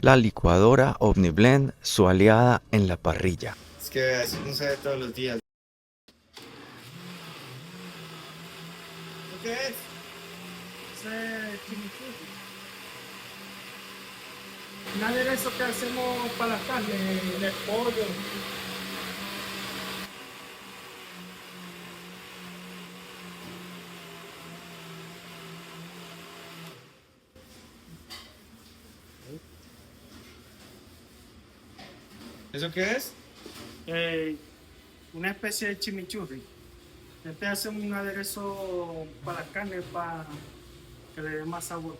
La licuadora OmniBlend, su aliada en la parrilla. Es que así no se ve todos los días. ¿Qué es? Ese chimichurri. Un aderezo que hacemos para la carne, de pollo. ¿Eso qué es? eh, una especie de chimichurri. Hacemos un aderezo para la carne para que le dé más sabor.